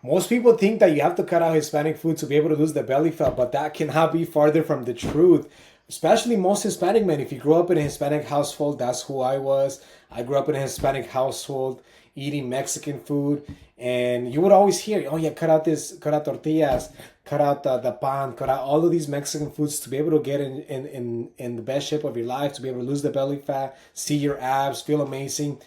Most people think that you have to cut out Hispanic food to be able to lose the belly fat, but that cannot be farther from the truth. Especially most Hispanic men. If you grew up in a Hispanic household, that's who I was. I grew up in a Hispanic household eating Mexican food, and you would always hear, "Oh yeah, cut out this, cut out tortillas, cut out the pan, cut out all of these Mexican foods to be able to get in the best shape of your life, to be able to lose the belly fat, see your abs, feel amazing."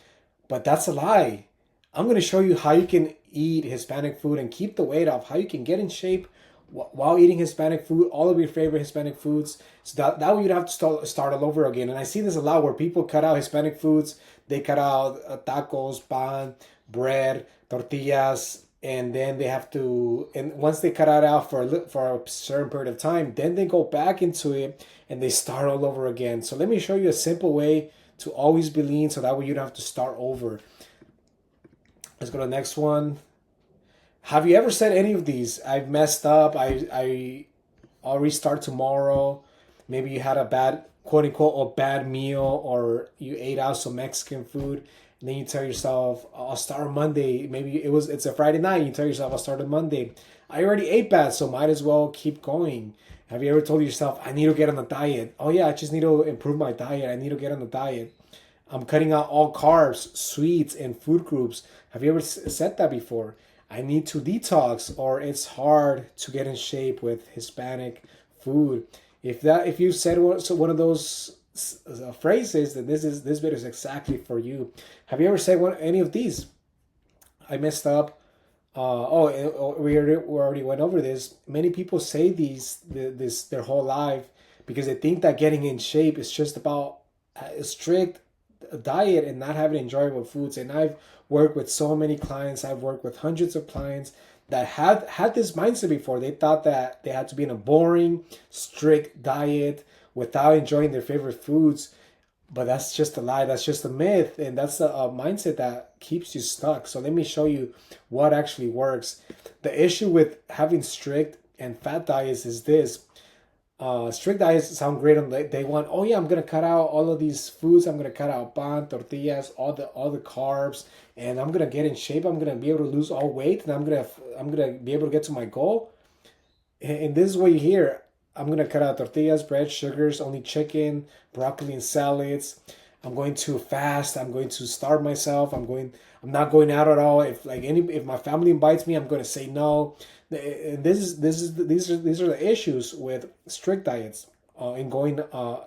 But that's a lie. I'm going to show you how you can eat Hispanic food and keep the weight off, how you can get in shape while eating Hispanic food, all of your favorite Hispanic foods. So that way you'd have to start all over again. And I see this a lot where people cut out Hispanic foods. They cut out tacos, pan, bread, tortillas, and then they have to, and once they cut it out for a certain period of time, then they go back into it and they start all over again. So let me show you a simple way to always be lean so that way you don't have to start over. Let's go to the next one. Have you ever said any of these? I've messed up. I'll restart tomorrow. Maybe you had a bad, quote unquote, a bad meal, or you ate out some Mexican food, and then you tell yourself, I'll start Monday. Maybe it's a Friday night. And you tell yourself, I'll start on Monday. I already ate bad, so might as well keep going. Have you ever told yourself, I need to get on a diet? Oh yeah, I just need to improve my diet. I need to get on the diet. I'm cutting out all carbs, sweets, and food groups. Have you ever said that before? I need to detox, or it's hard to get in shape with Hispanic food. If you said one of those phrases, then this video is exactly for you. Have you ever said any of these? I messed up. We already went over this. Many people say this their whole life because they think that getting in shape is just about a strict diet and not having enjoyable foods. And I've worked with so many clients. I've worked with hundreds of clients that had this mindset before. They thought that they had to be in a boring, strict diet without enjoying their favorite foods. But that's just a lie. That's just a myth. And that's a mindset that keeps you stuck. So let me show you what actually works. The issue with having strict and fat diets is this. Strict diets sound great on day one. Oh yeah, I'm gonna cut out all of these foods. I'm gonna cut out pan, tortillas, all the carbs, and I'm gonna get in shape. I'm gonna be able to lose all weight, and I'm gonna be able to get to my goal. And this is what you hear. I'm gonna cut out tortillas, bread, sugars, only chicken, broccoli, and salads. I'm going to fast. I'm going to starve myself. I'm not going out at all. If my family invites me, I'm going to say no. And these are the issues with strict diets and going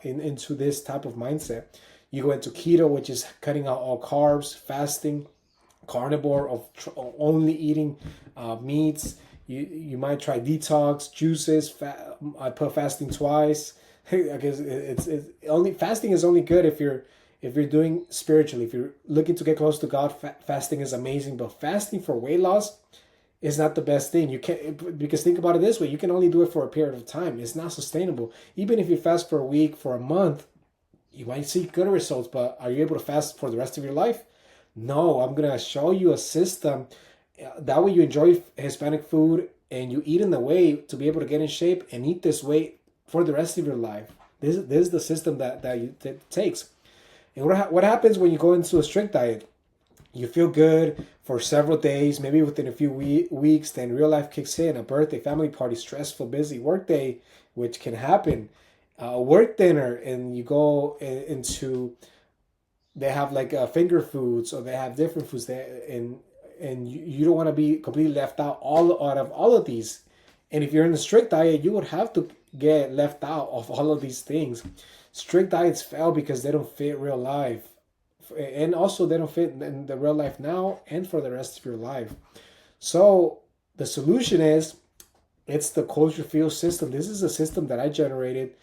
into this type of mindset. You go into keto, which is cutting out all carbs, fasting, carnivore of only eating meats. You might try detox, juices. I put fasting twice. I guess it's only fasting is only good if you're doing spiritually. If you're looking to get close to God, fasting is amazing. But fasting for weight loss is not the best thing. You can't, because think about it this way: you can only do it for a period of time. It's not sustainable. Even if you fast for a week, for a month, you might see good results. But are you able to fast for the rest of your life? No. I'm gonna show you a system. That way you enjoy Hispanic food and you eat in the way to be able to get in shape and eat this way for the rest of your life. This is the system that takes. And what happens when you go into a strict diet? You feel good for several days, maybe within a few weeks, then real life kicks in. A birthday, family party, stressful, busy work day, which can happen. A work dinner, and you go into, they have like finger foods, or they have different foods there, and you don't want to be completely left out of all of these. And if you're in a strict diet, you would have to get left out of all of these things. Strict diets fail because they don't fit real life. And also they don't fit in the real life now and for the rest of your life. So the solution is, it's the culture feel system. This is a system that I generated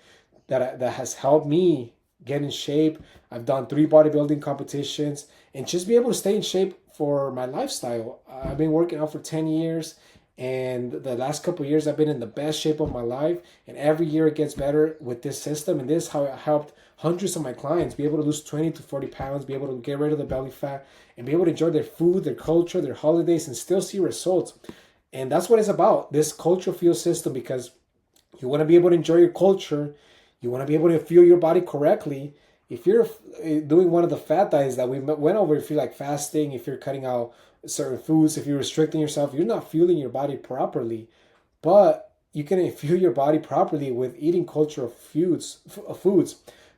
that has helped me get in shape. I've done 3 bodybuilding competitions and just be able to stay in shape for my lifestyle. I've been working out for 10 years, and the last couple of years I've been in the best shape of my life, and every year it gets better with this system. And this is how it helped hundreds of my clients be able to lose 20 to 40 pounds, be able to get rid of the belly fat, and be able to enjoy their food, their culture, their holidays, and still see results. And that's what it's about, this culture feel system, because you want to be able to enjoy your culture. You want to be able to fuel your body correctly. If you're doing one of the fat diets that we went over, if you're like fasting, if you're cutting out certain foods. If you're restricting yourself, you're not fueling your body properly. But you can fuel your body properly with eating cultural foods.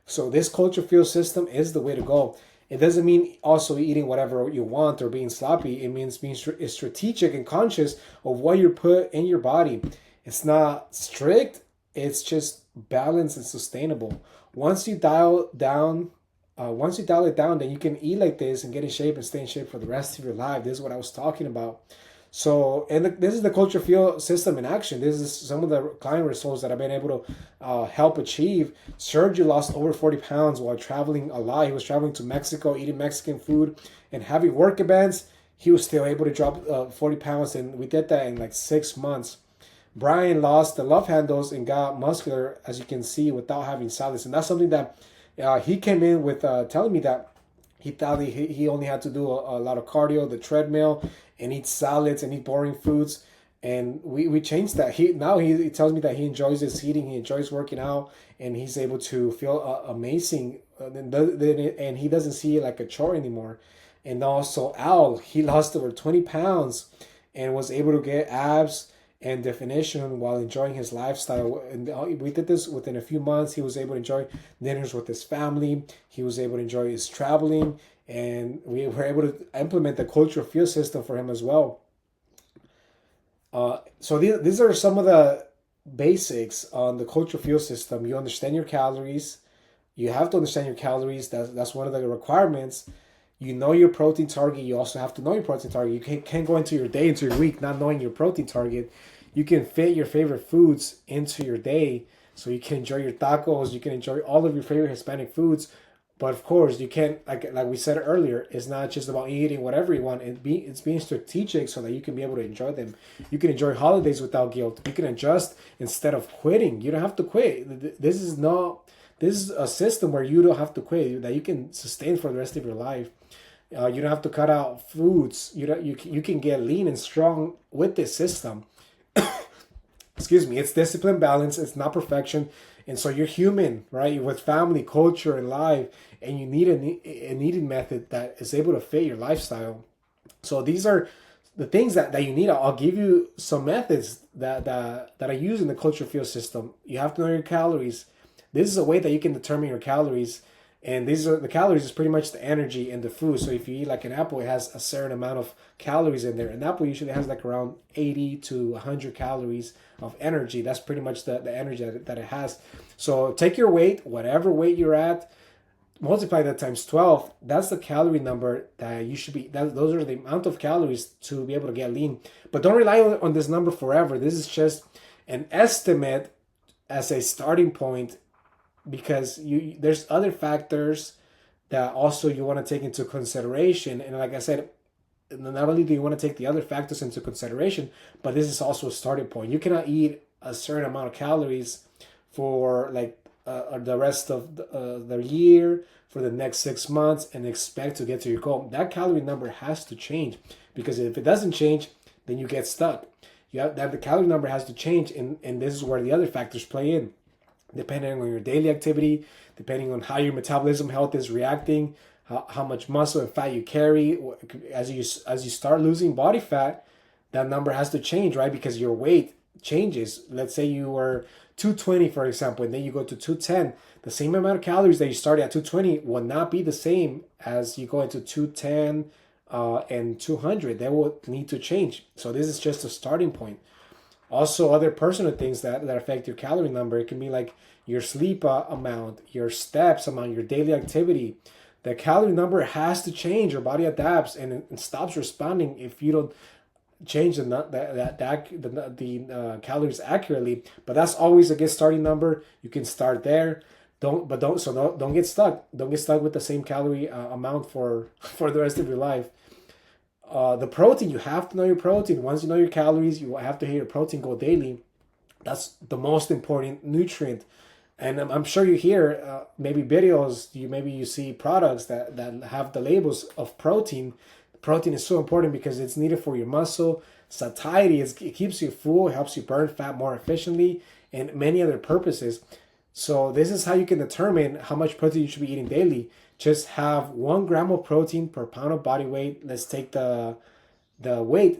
So this culture fuel system is the way to go. It doesn't mean also eating whatever you want or being sloppy. It means being strategic and conscious of what you put in your body. It's not strict. It's just balanced and sustainable. Once you dial down, once you dial it down, then you can eat like this and get in shape and stay in shape for the rest of your life. This is what I was talking about. So, and this is the culture fuel system in action. This is some of the client results that I've been able to help achieve. Sergio lost over 40 pounds while traveling a lot. He was traveling to Mexico, eating Mexican food, and having work events. He was still able to drop 40 pounds, and we did that in like 6 months. Brian lost the love handles and got muscular, as you can see, without having salads. And that's something that he came in with telling me that he thought he only had to do a lot of cardio, the treadmill, and eat salads and eat boring foods. And we changed that. He tells me that he enjoys his eating, he enjoys working out, and he's able to feel amazing. And he doesn't see it like a chore anymore. And also Al, he lost over 20 pounds and was able to get abs and definition while enjoying his lifestyle. And we did this within a few months. He was able to enjoy dinners with his family. He was able to enjoy his traveling, and we were able to implement the cultural fuel system for him as well. So these are some of the basics on the cultural fuel system. You understand your calories. You have to understand your calories. That's one of the requirements. You know your protein target. You also have to know your protein target. You can't go into your day, into your week, not knowing your protein target. You can fit your favorite foods into your day, so you can enjoy your tacos. You can enjoy all of your favorite Hispanic foods. But of course, you can't, like we said earlier, it's not just about eating whatever you want. It's being strategic so that you can be able to enjoy them. You can enjoy holidays without guilt. You can adjust instead of quitting. You don't have to quit. This is a system where you don't have to quit, that you can sustain for the rest of your life. You don't have to cut out foods. You can get lean and strong with this system. Excuse me. It's discipline, balance. It's not perfection. And so you're human, right? With family, culture, and life, and you need a needed method that is able to fit your lifestyle. So these are the things that you need. I'll give you some methods that I use in the culture fuel system. You have to know your calories. This is a way that you can determine your calories. And these are the calories is pretty much the energy in the food. So if you eat like an apple, it has a certain amount of calories in there. An apple usually has like around 80 to 100 calories of energy. That's pretty much the energy that it has. So take your weight, whatever weight you're at, multiply that times 12. That's the calorie number that you should be. Those are the amount of calories to be able to get lean. But don't rely on this number forever. This is just an estimate as a starting point, because there's other factors that also you want to take into consideration. And like I said, not only do you want to take the other factors into consideration, but this is also a starting point. You cannot eat a certain amount of calories for like the rest of the year, for the next 6 months, and expect to get to your goal. That calorie number has to change, because if it doesn't change, then you get stuck. The calorie number has to change, and this is where the other factors play in. Depending on your daily activity, depending on how your metabolism health is reacting, how much muscle and fat you carry. As you start losing body fat, that number has to change, right? Because your weight changes. Let's say you were 220, for example, and then you go to 210. The same amount of calories that you started at 220 will not be the same as you go into 210 and 200. They will need to change. So this is just a starting point. Also, other personal things that affect your calorie number. It can be like your sleep amount, your steps amount, your daily activity. The calorie number has to change. Your body adapts and stops responding if you don't change the calories accurately. But that's always a good starting number. You can start there. Don't get stuck. Don't get stuck with the same calorie amount for the rest of your life. The protein, you have to know your protein. Once you know your calories, you have to hit your protein goal daily. That's the most important nutrient. And I'm sure you hear maybe videos, maybe you see products that have the labels of protein. Protein is so important because it's needed for your muscle satiety. It keeps you full, helps you burn fat more efficiently, and many other purposes. So this is how you can determine how much protein you should be eating daily. Just have 1 gram of protein per pound of body weight. Let's take the the weight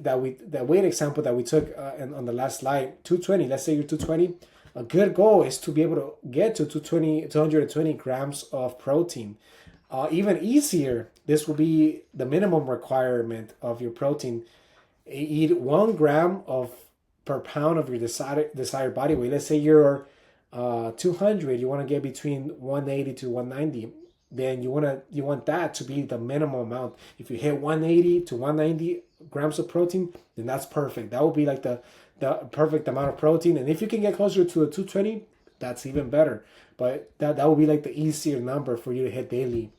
example that we took on the last slide, 220. Let's say you're 220. A good goal is to be able to get to 220 grams of protein. Even easier, this will be the minimum requirement of your protein. Eat 1 gram of per pound of your desired body weight. Let's say you're 200, you want to get between 180 to 190. Then you want that to be the minimum amount. If you hit 180 to 190 grams of protein, then that's perfect. That will be like the perfect amount of protein. And if you can get closer to a 220, that's even better. But that will be like the easier number for you to hit daily.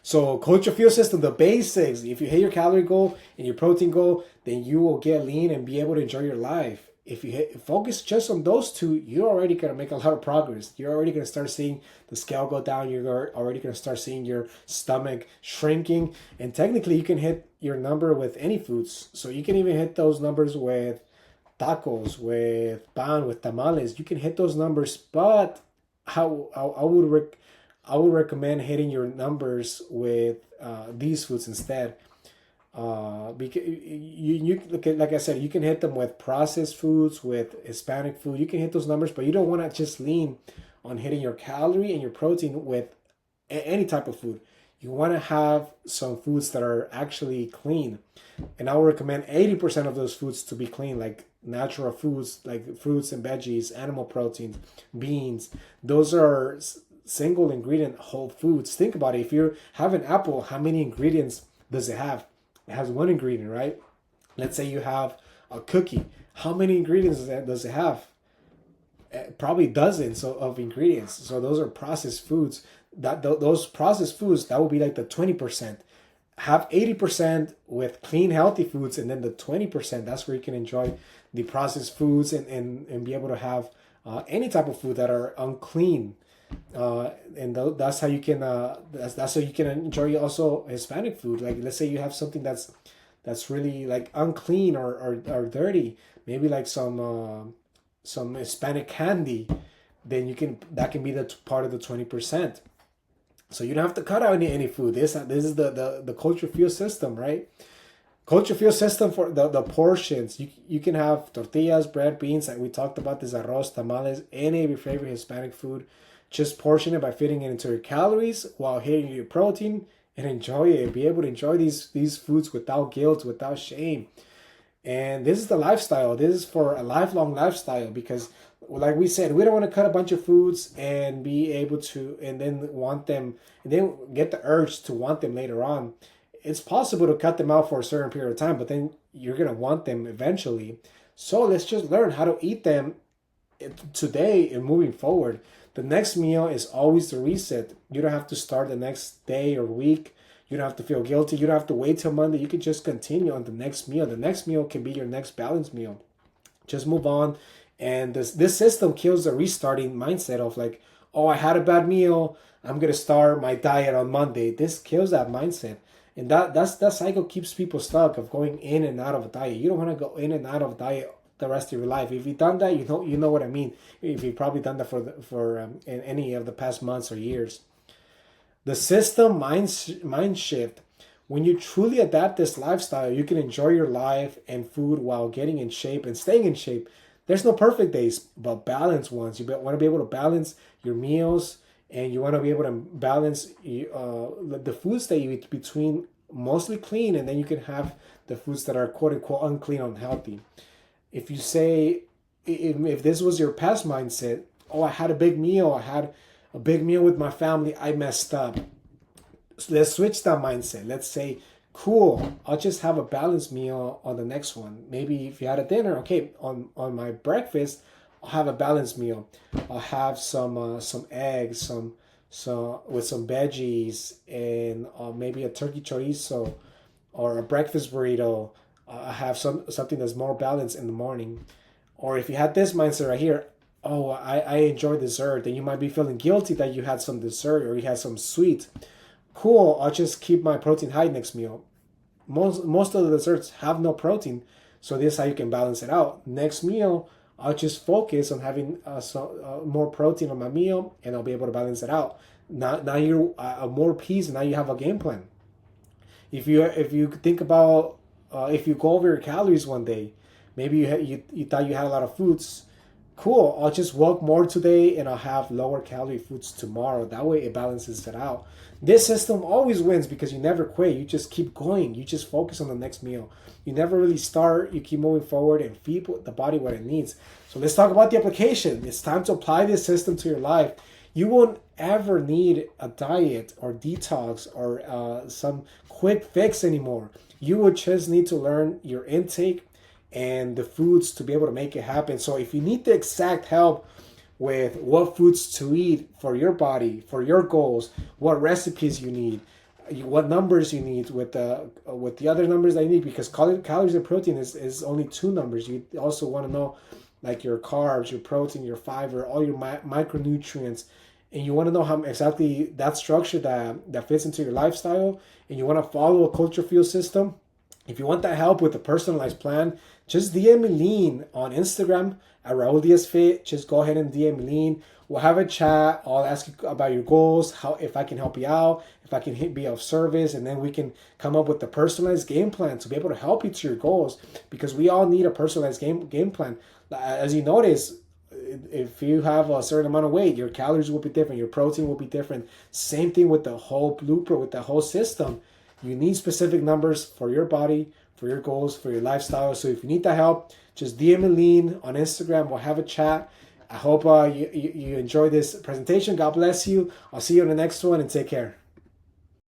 So coach your fuel system, the basics. If you hit your calorie goal and your protein goal, then you will get lean and be able to enjoy your life. If you focus just on those two, you're already going to make a lot of progress. You're already going to start seeing the scale go down. You're already going to start seeing your stomach shrinking. And technically, you can hit your number with any foods. So you can even hit those numbers with tacos, with pan, with tamales. You can hit those numbers, but how I would recommend hitting your numbers with these foods instead. Because you like I said, you can hit them with processed foods, with Hispanic food. You can hit those numbers, but you don't want to just lean on hitting your calorie and your protein with any type of food. You want to have some foods that are actually clean, and I would recommend 80% of those foods to be clean, like natural foods, like fruits and veggies, animal proteins, beans. Those are single ingredient whole foods. Think about it. If you have an apple, how many ingredients does it have? It has one ingredient, right? Let's say you have a cookie. How many ingredients does it have? Probably dozens of ingredients. So those are processed foods. Those processed foods, that would be like the 20%. Have 80% with clean, healthy foods, and then the 20%, that's where you can enjoy the processed foods and be able to have any type of food that are unclean. That's how you can that's how you can enjoy also Hispanic food. Like let's say you have something that's really like unclean or dirty, maybe like some Hispanic candy, then that can be the part of the 20%. So you don't have to cut out any food. This is the culture fuel system, right? Culture fuel system for the portions. You can have tortillas, bread, beans, like we talked about, this arroz, tamales, any of your favorite Hispanic food. Just portion it by fitting it into your calories while hitting your protein and enjoy it. Be able to enjoy these foods without guilt, without shame. And this is the lifestyle. This is for a lifelong lifestyle because, like we said, we don't want to cut a bunch of foods and be able to, and then want them, and then get the urge to want them later on. It's possible to cut them out for a certain period of time, but then you're going to want them eventually. So let's just learn how to eat them today and moving forward. The next meal is always the reset. You don't have to start the next day or week. You don't have to feel guilty. You don't have to wait till Monday. You can just continue on the next meal. The next meal can be your next balanced meal. Just move on. And this system kills the restarting mindset of like, oh, I had a bad meal. I'm going to start my diet on Monday. This kills that mindset. And that cycle keeps people stuck of going in and out of a diet. You don't want to go in and out of diet the rest of your life. If you've done that, you know what I mean. If you've probably done that for in any of the past months or years. The system mind shift. When you truly adapt this lifestyle, you can enjoy your life and food while getting in shape and staying in shape. There's no perfect days, but balanced ones. You want to be able to balance your meals, and you want to be able to balance the foods that you eat between mostly clean, and then you can have the foods that are quote unquote unclean, unhealthy. If you say, if this was your past mindset, oh, I had a big meal with my family, I messed up. So let's switch that mindset. Let's say, cool, I'll just have a balanced meal on the next one. Maybe if you had a dinner, okay, on my breakfast, I'll have a balanced meal. I'll have some eggs, some with some veggies, and maybe a turkey chorizo or a breakfast burrito. I have something that's more balanced in the morning. Or if you had this mindset right here, oh, I enjoy dessert, then you might be feeling guilty that you had some dessert or you had some sweet. Cool, I'll just keep my protein high next meal. Most of the desserts have no protein, so this is how you can balance it out. Next meal, I'll just focus on having more protein on my meal, and I'll be able to balance it out. Now you're more peace, and now you have a game plan. If you think about if you go over your calories one day, maybe you thought you had a lot of foods. Cool, I'll just walk more today and I'll have lower calorie foods tomorrow. That way it balances it out. This system always wins because you never quit. You just keep going. You just focus on the next meal. You never really start. You keep moving forward and feed the body what it needs. So let's talk about the application. It's time to apply this system to your life. You won't ever need a diet or detox or some quick fix anymore. You would just need to learn your intake and the foods to be able to make it happen. So if you need the exact help with what foods to eat for your body, for your goals, what recipes you need, what numbers you need with the other numbers that you need, because calories and protein is only two numbers. You also want to know like your carbs, your protein, your fiber, all your micronutrients, and you want to know how exactly that structure that fits into your lifestyle, and you want to follow a culture fuel system. If you want that help with a personalized plan, just DM me Lean on Instagram at Raul Diaz Fit. Just go ahead and DM me Lean. We'll have a chat. I'll ask you about your goals, how if I can help you out, if I can be of service, and then we can come up with the personalized game plan to be able to help you to your goals. Because we all need a personalized game plan. As you notice, if you have a certain amount of weight, your calories will be different, your protein will be different. Same thing with the whole blueprint, with the whole system. You need specific numbers for your body, for your goals, for your lifestyle. So if you need that help, just DM me Lean on Instagram. We'll have a chat. I hope you enjoy this presentation. God bless you. I'll see you in the next one, and take care.